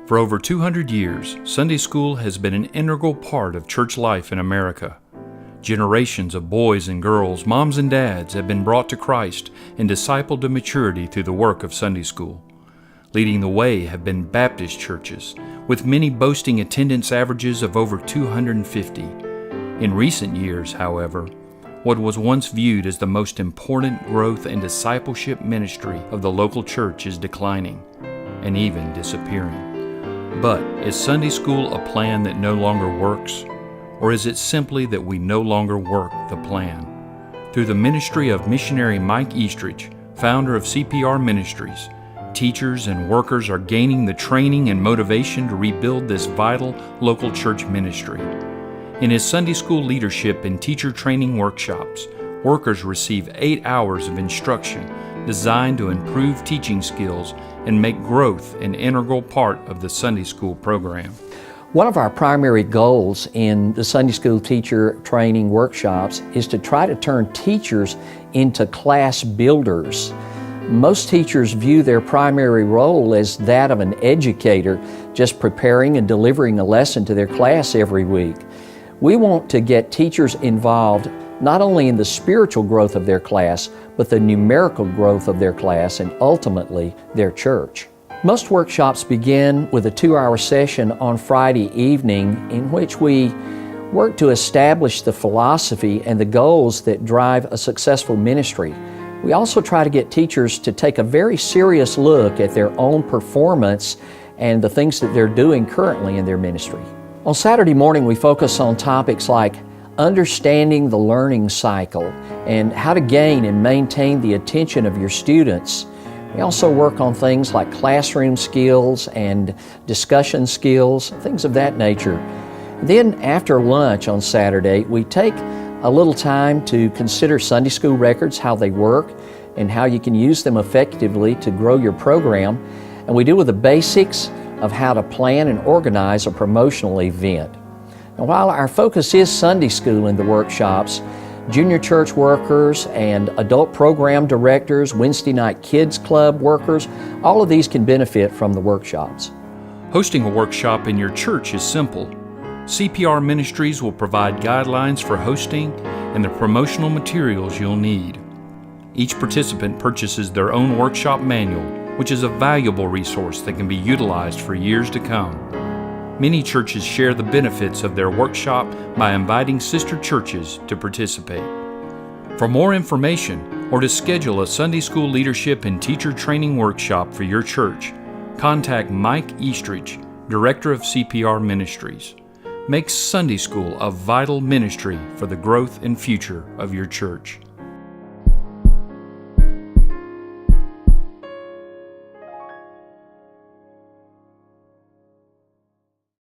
For over 200 years, Sunday school has been an integral part of church life in America. Generations of boys and girls, moms and dads have been brought to Christ and discipled to maturity through the work of Sunday school. Leading the way have been Baptist churches, with many boasting attendance averages of over 250. In recent years, however, what was once viewed as the most important growth and discipleship ministry of the local church is declining and even disappearing. But is Sunday school a plan that no longer works? Or is it simply that we no longer work the plan? Through the ministry of missionary Mike Eastridge, founder of CPR Ministries, teachers and workers are gaining the training and motivation to rebuild this vital local church ministry. In his Sunday school leadership and teacher training workshops, workers receive 8 hours of instruction designed to improve teaching skills and make growth an integral part of the Sunday school program. One of our primary goals in the Sunday school teacher training workshops is to try to turn teachers into class builders. Most teachers view their primary role as that of an educator, just preparing and delivering a lesson to their class every week. We want to get teachers involved not only in the spiritual growth of their class, but the numerical growth of their class and ultimately their church. Most workshops begin with a 2-hour session on Friday evening in which we work to establish the philosophy and the goals that drive a successful ministry. We also try to get teachers to take a very serious look at their own performance and the things that they're doing currently in their ministry. On Saturday morning, we focus on topics like understanding the learning cycle and how to gain and maintain the attention of your students. We also work on things like classroom skills and discussion skills, things of that nature. Then after lunch on Saturday, we take a little time to consider Sunday school records, how they work, and how you can use them effectively to grow your program. And we deal with the basics of how to plan and organize a promotional event. Now, while our focus is Sunday school in the workshops, junior church workers and adult program directors, Wednesday night kids club workers, all of these can benefit from the workshops. Hosting a workshop in your church is simple. CPR Ministries will provide guidelines for hosting and the promotional materials you'll need. Each participant purchases their own workshop manual, which is a valuable resource that can be utilized for years to come. Many churches share the benefits of their workshop by inviting sister churches to participate. For more information or to schedule a Sunday school leadership and teacher training workshop for your church, contact Mike Eastridge, Director of CPR Ministries. Make Sunday school a vital ministry for the growth and future of your church.